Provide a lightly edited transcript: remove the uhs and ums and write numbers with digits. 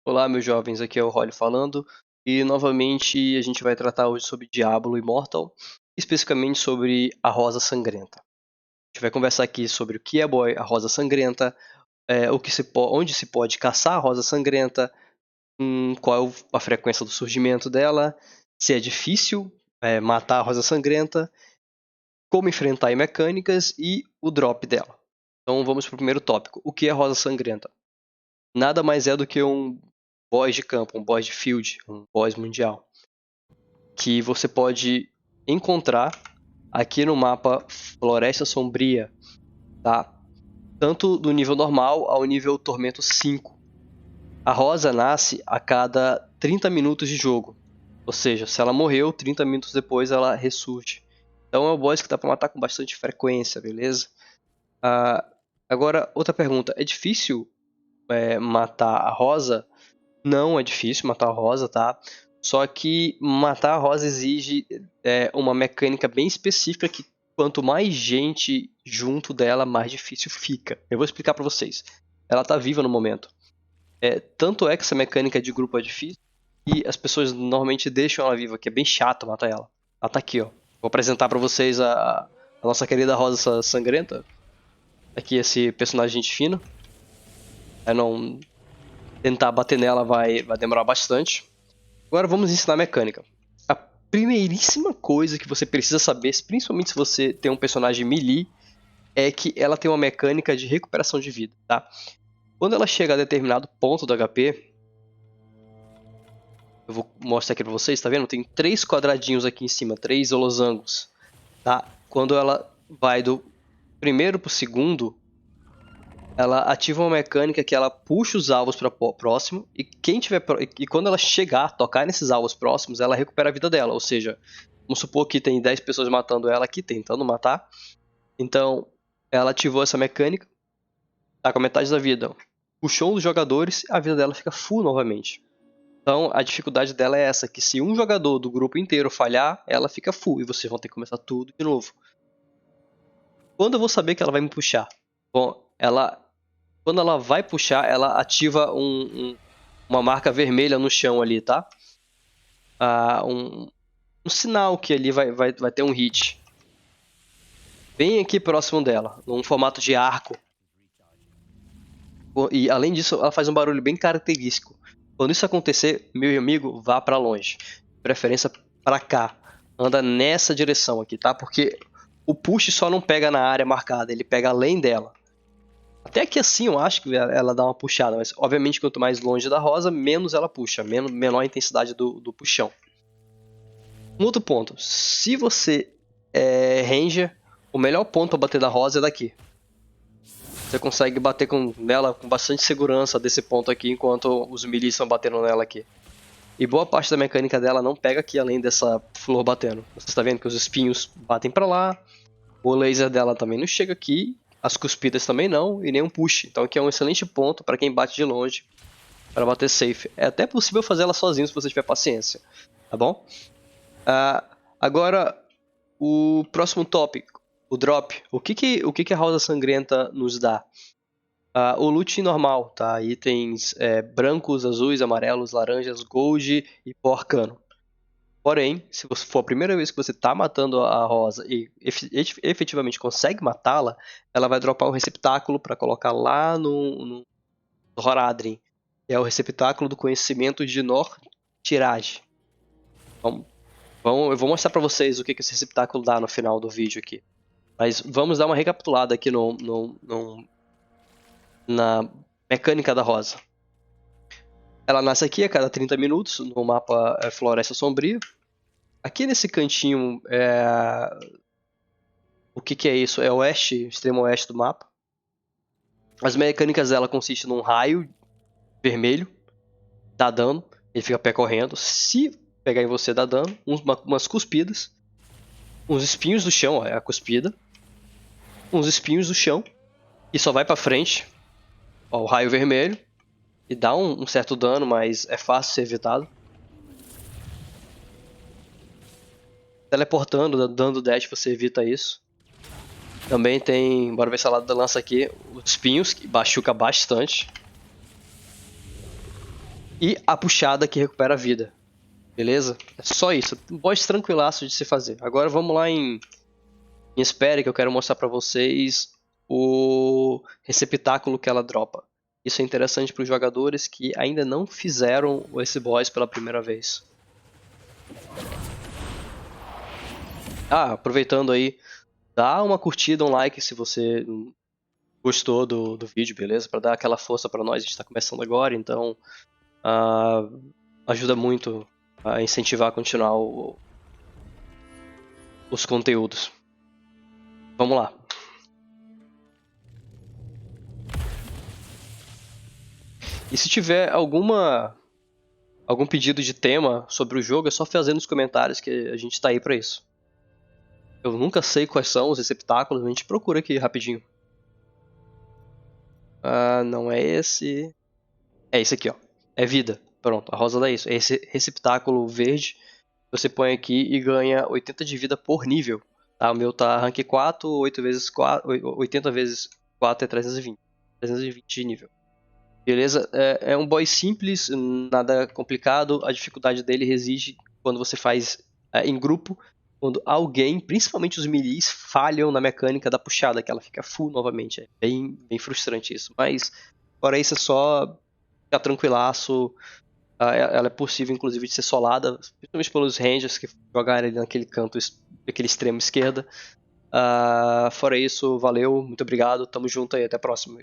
Olá, meus jovens, aqui é o Rolly falando, e novamente a gente vai tratar hoje sobre Diablo Immortal, especificamente sobre a Rosa Sangrenta. A gente vai conversar aqui sobre o que é a Rosa Sangrenta, onde se pode caçar a Rosa Sangrenta, qual é a frequência do surgimento dela, se é difícil matar a Rosa Sangrenta, como enfrentar em mecânicas e o drop dela. Então vamos para o primeiro tópico. O que é a Rosa Sangrenta? Nada mais é do que um boss de campo, um boss de field, um boss mundial, que você pode encontrar aqui no mapa Floresta Sombria, tá? Tanto do nível normal ao nível Tormento 5. A Rosa nasce a cada 30 minutos de jogo, ou seja, se ela morreu, 30 minutos depois ela ressurge. Então é um boss que dá pra matar com bastante frequência, beleza? Agora, outra pergunta, é difícil matar a Rosa? Não é difícil matar a Rosa, tá? Só que matar a Rosa exige uma mecânica bem específica que quanto mais gente junto dela, mais difícil fica. Eu vou explicar pra vocês. Ela tá viva no momento. Tanto é que essa mecânica de grupo é difícil e as pessoas normalmente deixam ela viva, que é bem chato matar ela. Ela tá aqui, ó. Vou apresentar pra vocês a nossa querida Rosa Sangrenta. Aqui esse personagem gente fina. Não tentar bater nela vai demorar bastante. Agora vamos ensinar a mecânica. A primeiríssima coisa que você precisa saber, principalmente se você tem um personagem melee, é que ela tem uma mecânica de recuperação de vida, tá? Quando ela chega a determinado ponto do HP, eu vou mostrar aqui pra vocês, tá vendo? Tem 3 quadradinhos aqui em cima, 3 holosangos, tá? Quando ela vai do primeiro pro segundo, ela ativa uma mecânica que ela puxa os alvos para próximo e quando ela chegar, tocar nesses alvos próximos, ela recupera a vida dela. Ou seja, vamos supor que tem 10 pessoas matando ela aqui, tentando matar. Então, ela ativou essa mecânica, tá com a metade da vida. Puxou um dos jogadores, a vida dela fica full novamente. Então, a dificuldade dela é essa, que se um jogador do grupo inteiro falhar, ela fica full e vocês vão ter que começar tudo de novo. Quando eu vou saber que ela vai me puxar? Bom, quando ela vai puxar, ela ativa uma marca vermelha no chão ali, tá? Um sinal que ali vai ter um hit. Bem aqui próximo dela, num formato de arco. E além disso, ela faz um barulho bem característico. Quando isso acontecer, meu amigo, vá pra longe. De preferência pra cá. Anda nessa direção aqui, tá? Porque o push só não pega na área marcada, ele pega além dela. Até que assim eu acho que ela dá uma puxada, mas obviamente quanto mais longe da Rosa, menos ela puxa, menor a intensidade do puxão. Um outro ponto, se você é Ranger, o melhor ponto para bater da Rosa é daqui. Você consegue bater nela com bastante segurança desse ponto aqui, enquanto os melee estão batendo nela aqui. E boa parte da mecânica dela não pega aqui além dessa flor batendo. Você está vendo que os espinhos batem para lá, o laser dela também não chega aqui, as cuspidas também não, e nem um push. Então aqui é um excelente ponto para quem bate de longe, para bater safe. É até possível fazer ela sozinho se você tiver paciência, tá bom? Agora, o próximo tópico, o drop. O que a Rosa Sangrenta nos dá? O loot normal, tá? Itens brancos, azuis, amarelos, laranjas, gold e pó arcano. Porém, se você for a primeira vez que você está matando a Rosa e efetivamente consegue matá-la, ela vai dropar um receptáculo para colocar lá no Horadrim, que é o receptáculo do conhecimento de Nor Tirage. Eu vou mostrar para vocês o que esse receptáculo dá no final do vídeo aqui. Mas vamos dar uma recapitulada aqui na mecânica da Rosa. Ela nasce aqui a cada 30 minutos no mapa Floresta Sombria. Aqui nesse cantinho, o que é isso? É o oeste, extremo oeste do mapa. As mecânicas dela consistem num raio vermelho, dá dano, ele fica percorrendo. Se pegar em você, dá dano. Umas cuspidas, uns espinhos do chão, ó, é a cuspida. Uns espinhos do chão, e só vai pra frente. Ó, o raio vermelho, e dá um certo dano, mas é fácil ser evitado. Teleportando, dando dash, você evita isso. Também tem, bora ver se ela lança aqui, os espinhos, que machuca bastante. E a puxada que recupera a vida. Beleza? É só isso. Um boss tranquilaço de se fazer. Agora vamos lá em Espere, que eu quero mostrar pra vocês o receptáculo que ela dropa. Isso é interessante para os jogadores que ainda não fizeram esse boss pela primeira vez. Aproveitando aí, dá uma curtida, um like se você gostou do vídeo, beleza? Para dar aquela força para nós, a gente está começando agora, então ajuda muito a incentivar a continuar os conteúdos. Vamos lá. E se tiver algum pedido de tema sobre o jogo, é só fazer nos comentários que a gente tá aí pra isso. Eu nunca sei quais são os receptáculos, a gente procura aqui rapidinho. Não é esse. É esse aqui, ó. É vida. Pronto, a rosa dá isso. É esse receptáculo verde. Você põe aqui e ganha 80 de vida por nível. Tá? O meu tá rank 4, 8 vezes 4, 80 vezes 4 é 320. 320 de nível. Beleza? É um boss simples, nada complicado. A dificuldade dele reside quando você faz em grupo, quando alguém, principalmente os melees, falham na mecânica da puxada, que ela fica full novamente. É bem frustrante isso. Mas, fora isso, é só ficar tranquilaço. Ela é possível, inclusive, de ser solada, principalmente pelos rangers que jogarem ali naquele canto, aquele extremo esquerda. Fora isso, valeu, muito obrigado, tamo junto aí, até a próxima.